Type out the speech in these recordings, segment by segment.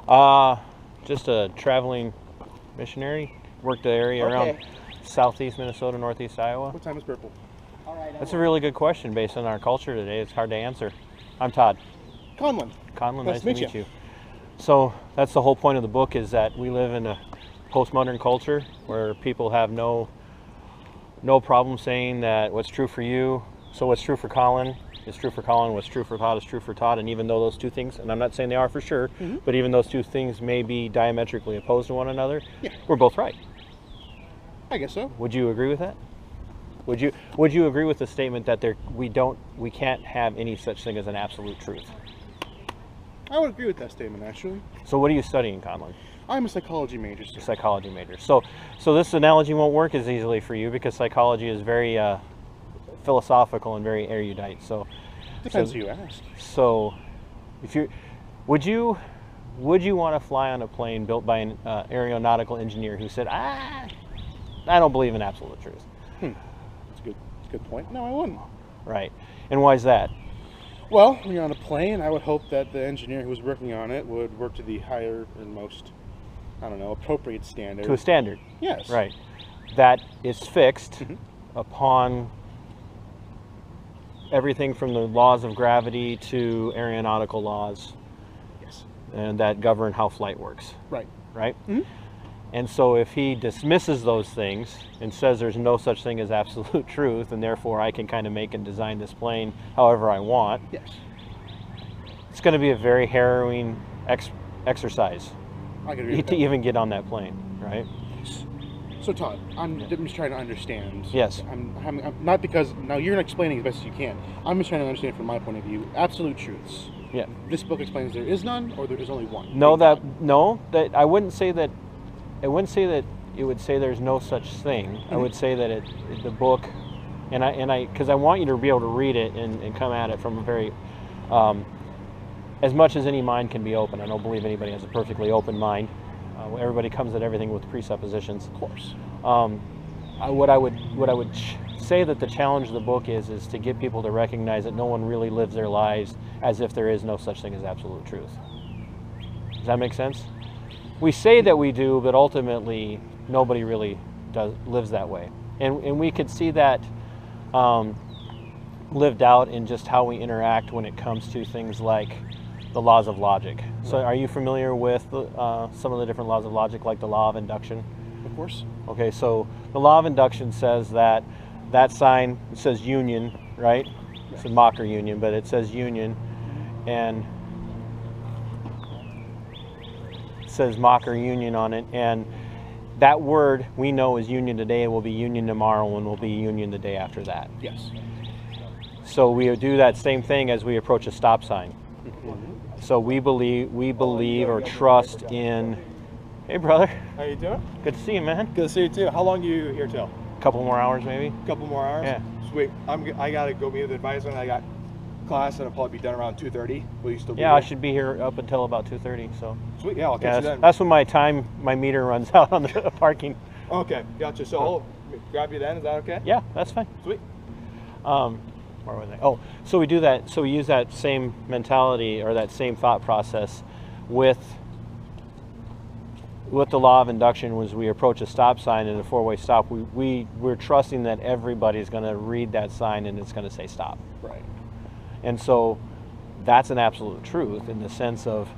Just a traveling missionary. Worked the area around southeast Minnesota, northeast Iowa. What time is purple? That's a really good question based on our culture today. It's hard to answer. I'm Todd. Conlin. Conlin, nice to meet you. So that's the whole point of the book, is that we live in a postmodern culture where people have no problem saying that what's true for you, so what's true for Colin is true for Colin, what's true for Todd is true for Todd, and even though those two things, and I'm not saying they are for sure, but even those two things may be diametrically opposed to one another, we're both right. I guess so. Would you agree with that? Would you agree with the statement that we can't have any such thing as an absolute truth? I would agree with that statement, actually. So what are you studying, Conlin? I'm a psychology major. A psychology major. So this analogy won't work as easily for you because psychology is very philosophical and very erudite. So depends who you ask. So would you want to fly on a plane built by an aeronautical engineer who said, I don't believe in absolute truth? That's a good point. No, I wouldn't. Right. And why is that? Well, when you're on a plane, I would hope that the engineer who was working on it would work to the higher and most, appropriate standard. To a standard. Yes. Right. That is fixed upon everything from the laws of gravity to aeronautical laws. Yes. And that govern how flight works. Right. Right? And so if he dismisses those things and says there's no such thing as absolute truth, and therefore I can kind of make and design this plane however I want, it's going to be a very harrowing exercise I can agree with to that. even get on that plane, right? So Todd, I'm just trying to understand. Yes. I'm not, because now you're explaining as best as you can. I'm just trying to understand from my point of view absolute truths. Yeah. This book explains there is none, or there is only one. That I wouldn't say that. I wouldn't say that it would say there's no such thing. I would say that the book, because I want you to be able to read it and come at it from a very, as much as any mind can be open. I don't believe anybody has a perfectly open mind. Everybody comes at everything with presuppositions. Of course. What I would say that the challenge of the book is to get people to recognize that no one really lives their lives as if there is no such thing as absolute truth. Does that make sense? We say that we do, but ultimately nobody really lives that way. And we could see that lived out in just how we interact when it comes to things like the laws of logic. So are you familiar with some of the different laws of logic, like the law of induction? Of course. Okay, so the law of induction says that sign, it says union, right? It's a mocker union, but it says union, and says mocker union on it, and that word we know is union today and will be union tomorrow and will be union the day after that. Yes. So we do that same thing as we approach a stop sign. So we believe or trust in. Hey brother. How you doing? Good to see you, man. Good to see you too. How long are you here till? A couple more hours maybe. A couple more hours? Yeah. Sweet. I gotta go meet with the advisor, and I got class, and I'll probably be done around 2:30. Will you still be here? I should be here up until about 2:30. So. Sweet. Yeah, I'll catch you then. That's when my meter runs out on the parking. Okay, gotcha. So I'll grab you then. Is that okay? Yeah, that's fine. Sweet. Where was I? Oh, so we do that. So we use that same mentality or that same thought process with the law of induction. Was we approach a stop sign and a four-way stop, we're trusting that everybody's going to read that sign and it's going to say stop. Right. And so that's an absolute truth in the sense of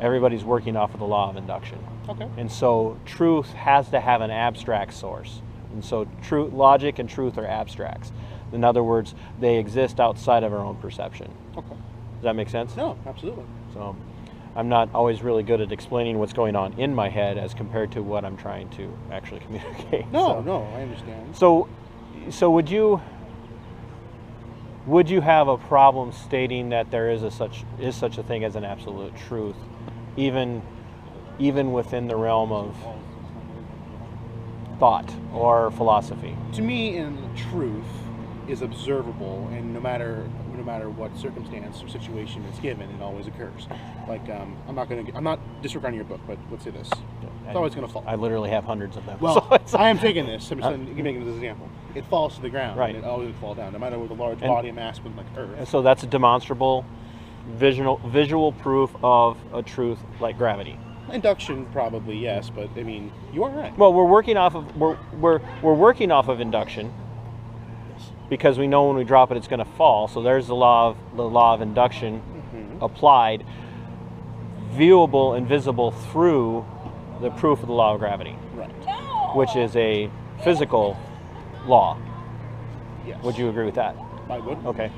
everybody's working off of the law of induction. Okay. And so truth has to have an abstract source. And so logic and truth are abstracts. In other words, they exist outside of our own perception. Okay. Does that make sense? No, absolutely. So I'm not always really good at explaining what's going on in my head as compared to what I'm trying to actually communicate. No, I understand. So would you have a problem stating that there is such a thing as an absolute truth, even within the realm of thought or philosophy? To me, in truth is observable, and no matter what circumstance or situation it's given, it always occurs. Like I'm not disregarding your book, but let's say this: it's always going to fall. I literally have hundreds of them. Well, so I am taking this. I'm just making this as an example. It falls to the ground, right? And it always will fall down, no matter what the large body of mass with like Earth. And so that's a demonstrable, visual proof of a truth like gravity. Induction, probably yes, but I mean, you are right. Well, we're working off of we're working off of induction because we know when we drop it, it's going to fall. So there's the law of induction applied, viewable and visible through the proof of the law of gravity, Right. which is a physical law. Yes. Would you agree with that? I would. Okay.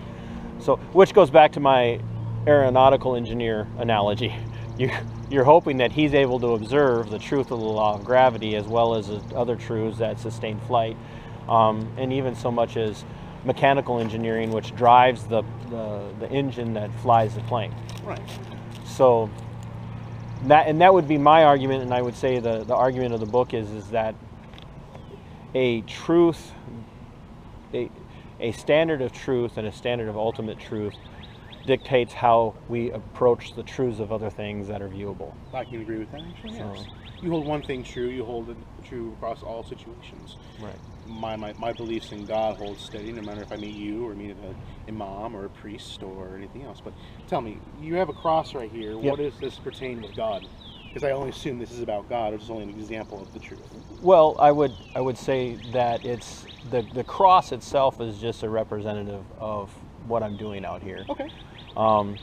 So, which goes back to my aeronautical engineer analogy. You're hoping that he's able to observe the truth of the law of gravity as well as other truths that sustain flight, and even so much as mechanical engineering, which drives the engine that flies the plane. Right. So that would be my argument, and I would say the argument of the book is that a truth, a standard of truth and a standard of ultimate truth dictates how we approach the truths of other things that are viewable. I can agree with that, actually, yes. So- You hold one thing true, you hold it true across all situations. Right. My beliefs in God hold steady no matter if I meet you or meet an imam or a priest or anything else. But tell me, you have a cross right here. Yep. What does this pertain with God? Because I only assume this is about God, which is only an example of the truth. Well, I would say that it's the cross itself is just a representative of what I'm doing out here. Okay. Um,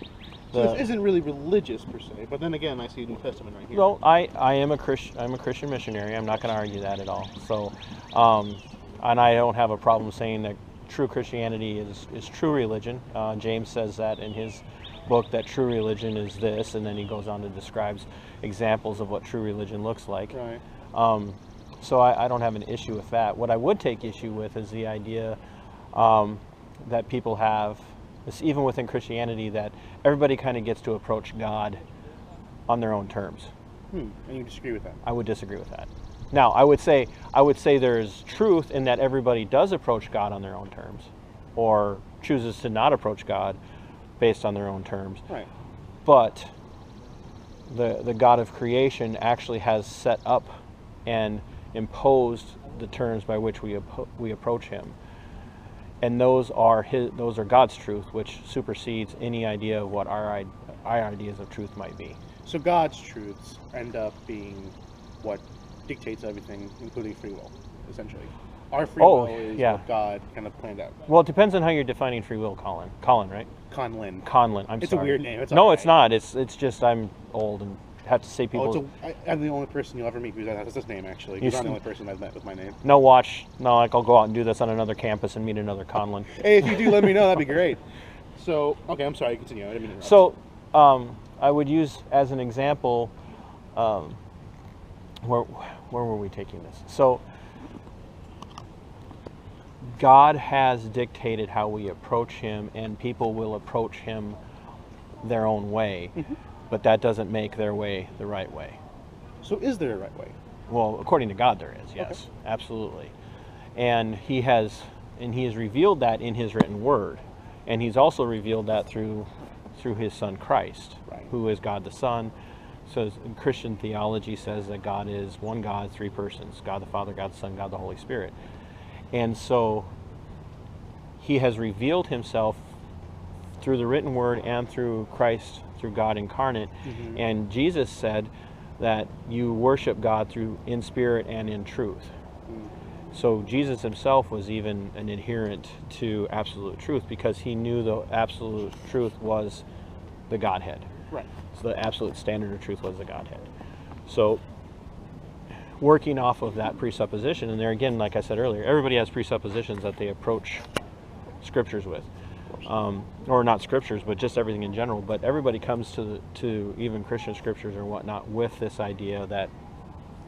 So this isn't really religious per se, but then again, I see New Testament right here. No, I am a Christian. I'm a Christian missionary. I'm not going to argue that at all. So, and I don't have a problem saying that true Christianity is true religion. James says that in his book, that true religion is this, and then he goes on to describes examples of what true religion looks like. Right. So I don't have an issue with that. What I would take issue with is the idea that people have, even within Christianity, that everybody kind of gets to approach God on their own terms. And you disagree with that? I would disagree with that. Now, I would say there's truth in that everybody does approach God on their own terms, or chooses to not approach God based on their own terms. Right. But the God of creation actually has set up and imposed the terms by which we approach Him, and those are God's truth, which supersedes any idea of what our ideas of truth might be. So God's truths end up being what dictates everything, including free will, essentially. Our free will is what God kind of planned out. Well, it depends on how you're defining free will, Colin. Colin, right? Conlin. Conlin. I'm It's sorry. a weird name. It's no, all it's not. It's just I'm old and have to say people. I'm the only person you'll ever meet who has this name, actually. Because I'm the only person I've met with my name. No, watch. No, like I'll go out and do this on another campus and meet another Conlin. Hey, if you do, let me know. That'd be great. So, okay, I'm sorry. Continue. I didn't mean to interrupt. So, I would use as an example. Where were we taking this? So, God has dictated how we approach Him, and people will approach Him their own way, but that doesn't make their way the right way. So is there a right way? Well, according to God, there is. Yes, absolutely. And He has revealed that in His written Word, and He's also revealed that through His Son Christ, Right. who is God the Son. So Christian theology says that God is one God, three persons: God the Father, God the Son, God the Holy Spirit. And so He has revealed Himself through the written Word and through Christ, through God incarnate. And Jesus said that you worship God in spirit and in truth. So Jesus Himself was even an adherent to absolute truth, because He knew the absolute truth was the Godhead. Right. So the absolute standard of truth was the Godhead. So working off of that presupposition, and there again, like I said earlier, everybody has presuppositions that they approach scriptures with. Or not scriptures, but just everything in general. But everybody comes to even Christian scriptures or whatnot with this idea that,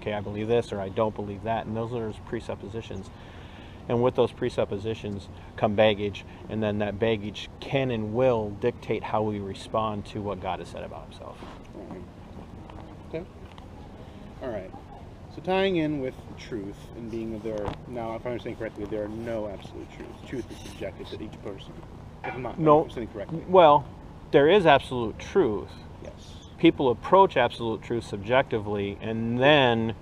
okay, I believe this or I don't believe that, and those are presuppositions. And with those presuppositions come baggage, and then that baggage can and will dictate how we respond to what God has said about Himself. Okay. All right. So tying in with truth and being now, if I'm understanding correctly, there are no absolute truths. Truth is subjective to each person. If I'm not understanding correctly. Well, there is absolute truth. Yes. People approach absolute truth subjectively, and then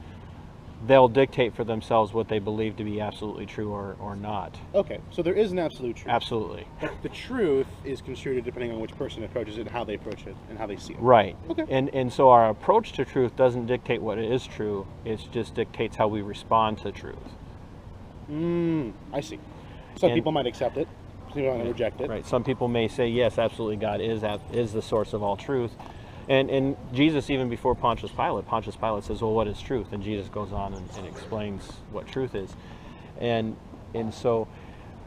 they'll dictate for themselves what they believe to be absolutely true or not. Okay, so there is an absolute truth. Absolutely. But the truth is construed depending on which person approaches it, and how they approach it, and how they see it. Right. Okay. And so our approach to truth doesn't dictate what is true. It just dictates how we respond to truth. I see. Some And- people might accept it. Some people might reject it. Right. Some people may say, yes, absolutely, God is the source of all truth. And Jesus, even before Pontius Pilate says, well, what is truth? And Jesus goes on and explains what truth is. And so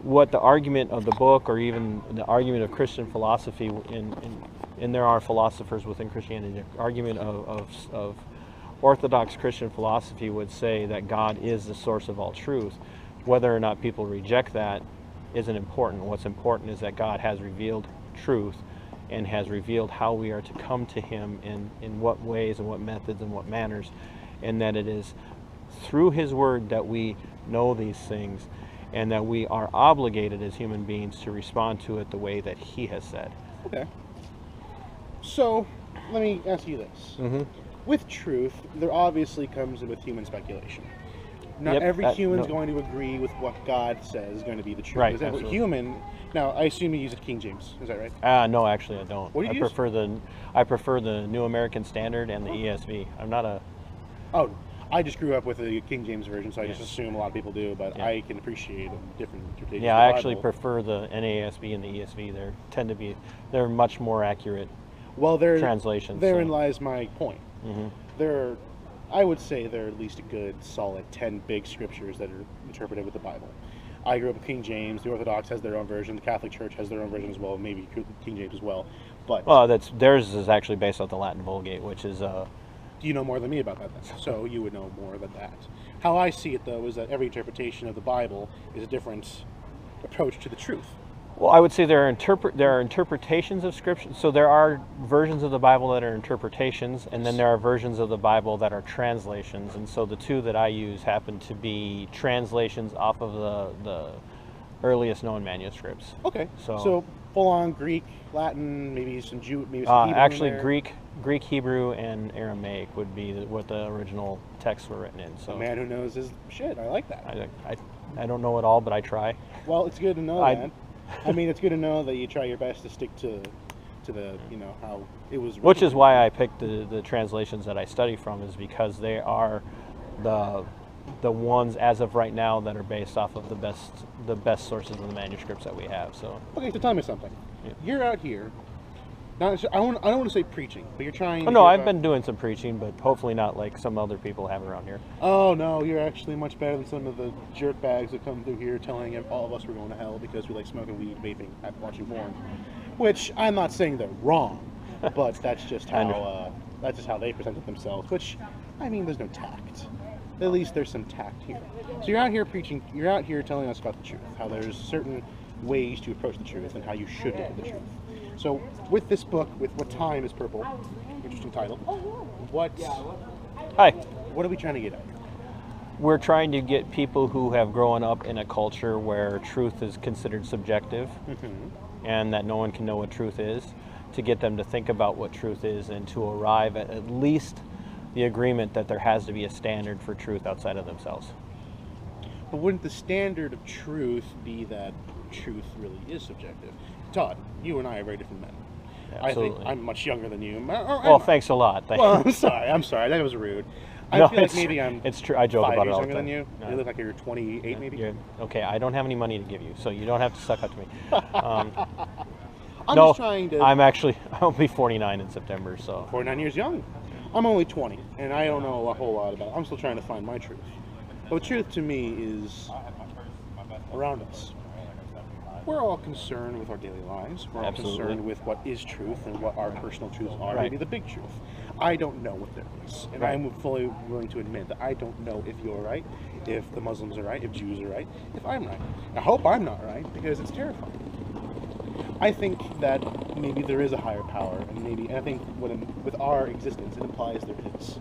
what the argument of the book, or even the argument of Christian philosophy, and there are philosophers within Christianity, the argument of Orthodox Christian philosophy would say that God is the source of all truth. Whether or not people reject that isn't important. What's important is that God has revealed truth and has revealed how we are to come to him in what ways and what methods and what manners, and that it is through his word that we know these things, and that we are obligated as human beings to respond to it the way that he has said. Okay. So, let me ask you this. With truth, there obviously comes with human speculation. Not Yep, every human's no. going to agree with what God says is going to be the truth. Right, Is that absolutely. human? Now, I assume you use a King James. Is that right? No, actually I don't. What do you use? I prefer the New American Standard and the ESV. I'm not a Oh, I just grew up with the King James version, so I just Yeah. assume a lot of people do. But Yeah. I can appreciate different interpretations. Yeah, of I the actually Bible. prefer the NASB and the ESV. They're much more accurate Well, translations. Therein so. lies my point. Mhm. I would say there are at least a good, solid 10 big scriptures that are interpreted with the Bible. I grew up with King James. The Orthodox has their own version. The Catholic Church has their own version as well. Maybe King James as well. But Well, theirs is actually based off the Latin Vulgate, which is you know more than me about that then. So you would know more than that. How I see it, though, is that every interpretation of the Bible is a different approach to the truth. well, I would say there are interpretations of Scripture. So there are versions of the Bible that are interpretations, and then there are versions of the Bible that are translations. And so the two that I use happen to be translations off of the earliest known manuscripts. Okay. So- So full-on Greek, Latin, maybe some Hebrew in Actually, there. Greek, Hebrew, and Aramaic would be what the original texts were written in. So A man who knows his shit. I like that. I don't know it all, but I try. Well, it's good to know that. I mean, it's good to know that you try your best to stick to the, how it was. Which is why I picked the translations that I study from, is because they are the ones as of right now that are based off of the best sources of the manuscripts that we have. So Okay, so tell me something. Yeah. You're out here. I don't want to say preaching, but you're trying. oh, to no, give I've up- been doing some preaching, but hopefully not like some other people have around here. Oh no, you're actually much better than some of the jerk bags that come through here telling all of us we're going to hell because we like smoking weed, vaping, and watching porn. Which I'm not saying they're wrong, but that's just how they presented themselves. Which, I mean, there's no tact. At least there's some tact here. So you're out here preaching. You're out here telling us about the truth. How there's certain ways to approach the truth and how you should look at the truth. So with this book, with What Time is Purple, interesting title. Hi. What are we trying to get at? We're trying to get people who have grown up in a culture where truth is considered subjective and that no one can know what truth is, to get them to think about what truth is and to arrive at least the agreement that there has to be a standard for truth outside of themselves. But wouldn't the standard of truth be that truth really is subjective? Todd, you and I are very different men. I Absolutely. think I'm much younger than you. Well, thanks a lot. Thank Well, I'm sorry. That was rude. I No, feel like it's- maybe I'm it's true. I joke 5 about it years all the younger than time. you. No. You look like you're 28 maybe. Okay, I don't have any money to give you, so you don't have to suck up to me. I'm No, just trying to... I'll be 49 in September, so. 49 years young. I'm only 20, and I don't know a whole lot about it. I'm still trying to find my truth. But the truth to me is around us. We're all concerned with our daily lives. We're all Absolutely. concerned with what is truth and what our personal truths are, Right. maybe the big truth. I don't know what there is. And Right. I'm fully willing to admit that I don't know if you're right, if the Muslims are right, if Jews are right, if I'm right. I hope I'm not right, because it's terrifying. I think that maybe there is a higher power, and I think with our existence, it implies there is.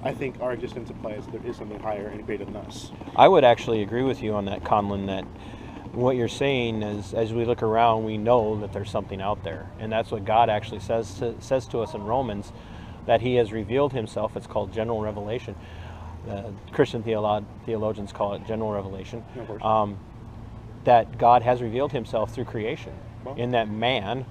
I think our existence implies there is something higher and greater than us. I would actually agree with you on that, Conlin, that what you're saying is, as we look around, we know that there's something out there. And that's what God actually says to us in Romans, that he has revealed himself. It's called general revelation. Christian theologians call it general revelation, Of course. that God has revealed himself through creation, Well. in that man,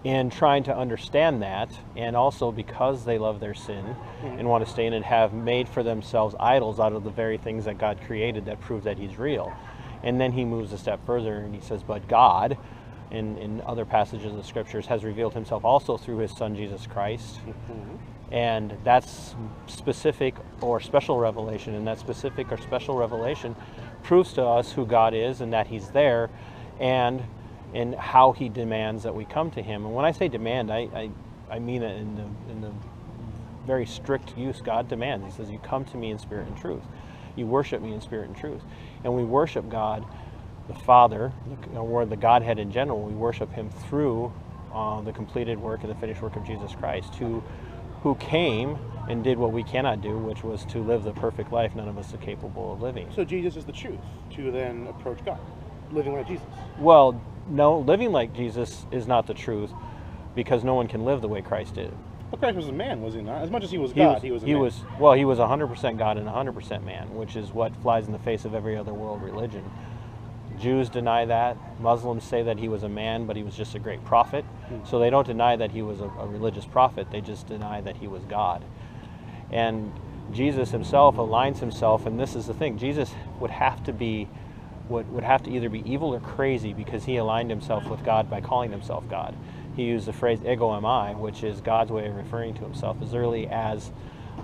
in trying to understand that, and also because they love their sin and want to stay in it, have made for themselves idols out of the very things that God created that prove that he's real. And then he moves a step further and he says, but God, in other passages of the scriptures, has revealed himself also through his son Jesus Christ. And that's specific or special revelation, and that specific or special revelation proves to us who God is and that he's there, and how he demands that we come to him. And when I say demand, I mean it in the very strict use God demands. He says, you come to me in spirit and truth. You worship me in spirit and truth. And we worship God, the Father, or the Godhead in general. We worship him through the completed work and the finished work of Jesus Christ, who came and did what we cannot do, which was to live the perfect life none of us are capable of living. So Jesus is the truth to then approach God, living like Jesus. Well, no, living like Jesus is not the truth, because no one can live the way Christ did. But Christ was a man, was he not? As much as he was God, he was a man. He was 100% God and 100% man, which is what flies in the face of every other world religion. Jews deny that. Muslims say that he was a man, but he was just a great prophet. So they don't deny that he was a religious prophet. They just deny that he was God. And Jesus himself aligns himself, and this is the thing. Jesus would have to either be evil or crazy, because he aligned himself with God by calling himself God. He used the phrase ego eimi, which is God's way of referring to himself. As early as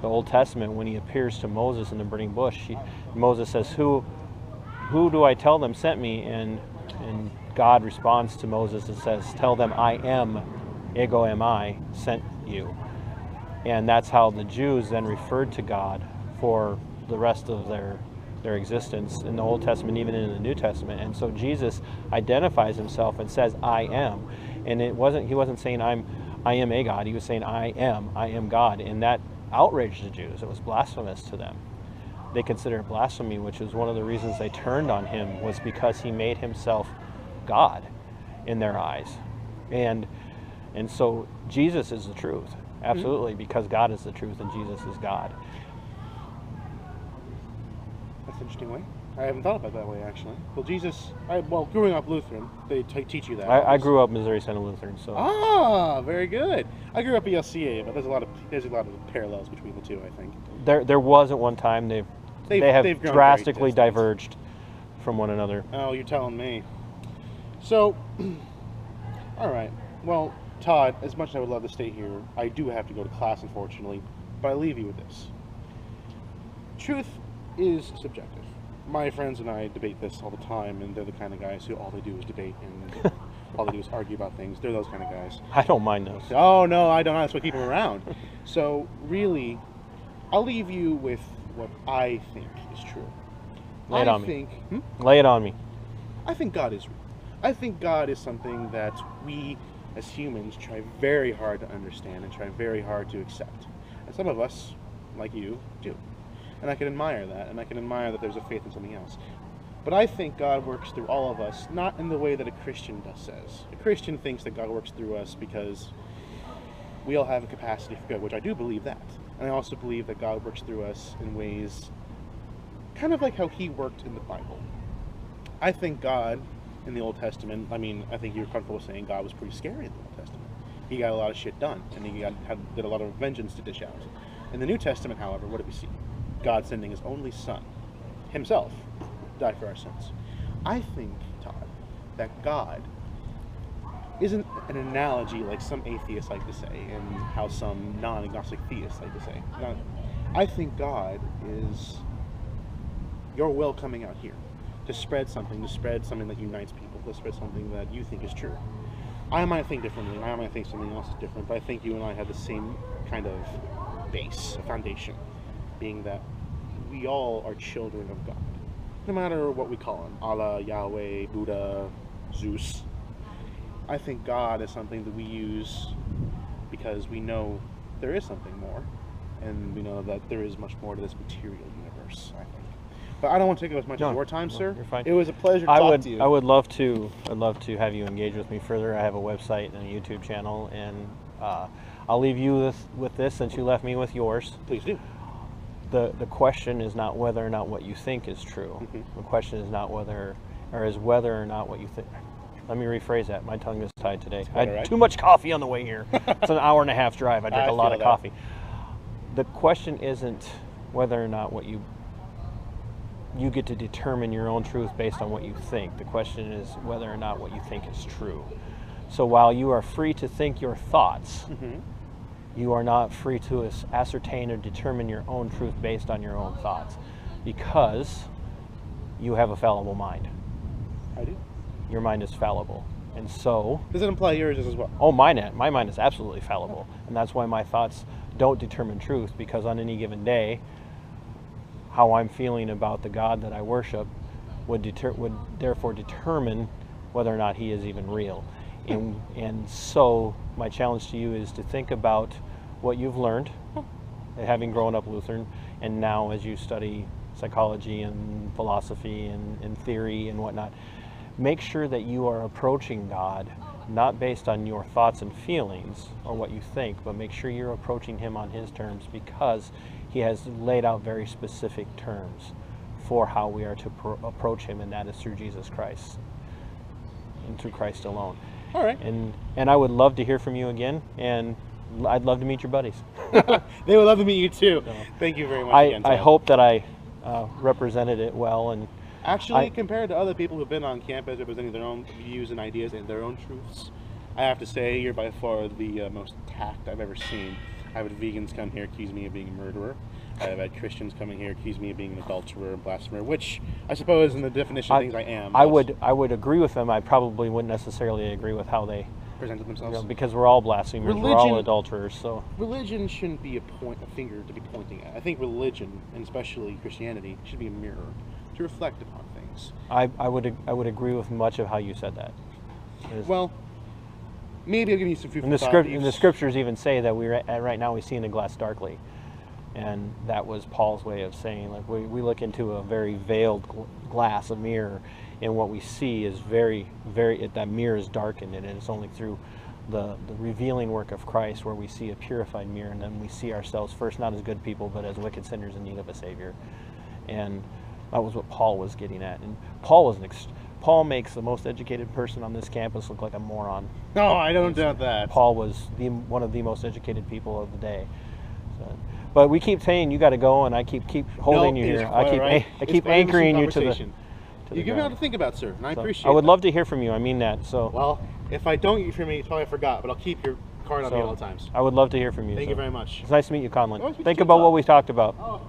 the Old Testament, when he appears to Moses in the burning bush, Moses says, who do I tell them sent me? And God responds to Moses and says, tell them I am, ego eimi, sent you. And that's how the Jews then referred to God for the rest of their existence in the Old Testament, even in the New Testament. And so Jesus identifies himself and says, I am. And he wasn't saying I am a God. He was saying I am God. And that outraged the Jews. It was blasphemous to them. They considered it blasphemy, which was one of the reasons they turned on him, was because he made himself God in their eyes. And so Jesus is the truth. Absolutely, because God is the truth and Jesus is God. That's an interesting way. I haven't thought about it that way, actually. Well, growing up Lutheran, they teach you that. I grew up Missouri Synod Lutheran, so. Ah, very good. I grew up ELCA, but there's a lot of parallels between the two, I think. There was at one time. They have grown drastically very distant. diverged from one another. Oh, you're telling me. So, all right. Well, Todd, as much as I would love to stay here, I do have to go to class, unfortunately. But I leave you with this. Truth is subjective. My friends and I debate this all the time, and they're the kind of guys who all they do is debate, and all they do is argue about things. They're those kind of guys. I don't mind those. Oh, no, I don't. That's what keep them around. So, really, I'll leave you with what I think is true. Lay it on me. think, Lay it on me. I think God is real. I think God is something that we, as humans, try very hard to understand and try very hard to accept. And some of us, like you, do. And I can admire that, and I can admire that there's a faith in something else. But I think God works through all of us, not in the way that a Christian says. A Christian thinks that God works through us because we all have a capacity for good, which I do believe that. And I also believe that God works through us in ways kind of like how he worked in the Bible. I think God, in the Old Testament, I think you're comfortable saying God was pretty scary in the Old Testament. He got a lot of shit done, and he did a lot of vengeance to dish out. In the New Testament, however, what do we see? God sending his only son, himself, died for our sins. I think, Todd, that God isn't an analogy like some atheists like to say, and how some non-agnostic theists like to say. No, I think God is your will coming out here to spread something that unites people, to spread something that you think is true. I might think differently, and I might think something else is different, but I think you and I have the same kind of base, a foundation, being that we all are children of God. No matter what we call him, Allah, Yahweh, Buddha, Zeus. I think God is something that we use because we know there is something more, and we know that there is much more to this material universe, I think. But I don't want to take up as much of your time, sir. You're fine. It was a pleasure to talk to you. I would love to have you engage with me further. I have a website and a YouTube channel, and I'll leave you with this since you left me with yours. Please do. the question is not whether or not what you think is true. Mm-hmm. The question is not whether or not what you think. Let me rephrase that. My tongue is tied today. I had too much coffee on the way here. It's an hour and a half drive. I drink a lot of coffee. The question isn't whether or not what you get to determine your own truth based on what you think. The question is whether or not what you think is true. So while you are free to think your thoughts, you are not free to ascertain or determine your own truth based on your own thoughts, because you have a fallible mind. I do. Your mind is fallible. And so... Does it imply yours is as well? Oh, my mind is absolutely fallible. And that's why my thoughts don't determine truth, because on any given day, how I'm feeling about the God that I worship would therefore determine whether or not he is even real. And so my challenge to you is to think about what you've learned, having grown up Lutheran, and now as you study psychology and philosophy and theory and whatnot, make sure that you are approaching God not based on your thoughts and feelings or what you think, but make sure you're approaching him on his terms, because he has laid out very specific terms for how we are to approach him, and that is through Jesus Christ and through Christ alone. All right. And I would love to hear from you again, and I'd love to meet your buddies. They would love to meet you too. So, thank you very much again, Tom. I hope that I represented it well. And actually, compared to other people who've been on campus representing their own views and ideas and their own truths, I have to say you're by far the most tact I've ever seen. I've had vegans come here accuse me of being a murderer. I've had Christians coming here accuse me of being an adulterer and blasphemer, which I suppose in the definition of things I am. I would agree with them. I probably wouldn't necessarily agree with how they presented themselves. Because we're all blasphemers, we're all adulterers. So religion shouldn't be a finger to be pointing at. I think religion, and especially Christianity, should be a mirror to reflect upon things. I would agree with much of how you said that. Well, maybe I'll give you some food for thought. And the scriptures even say that right now we see in the glass darkly. And that was Paul's way of saying, like, we look into a very veiled glass, a mirror, and what we see is that mirror is darkened, and it's only through the revealing work of Christ where we see a purified mirror, and then we see ourselves first not as good people, but as wicked sinners in need of a Savior. And that was what Paul was getting at. And Paul makes the most educated person on this campus look like a moron. No, I don't doubt that. Paul was one of the most educated people of the day. So, but we keep saying you got to go, and I keep holding you here. I keep anchoring you to the. You give me a lot to think about, sir, and I appreciate it. I would love to hear from you. I mean that. So. Well, if I don't hear from you, it's probably I forgot, but I'll keep your card on me at all times. I would love to hear from you. Thank you very much. It's nice to meet you, Conlin. Nice to meet Think you, about Tom. what we talked about. Oh.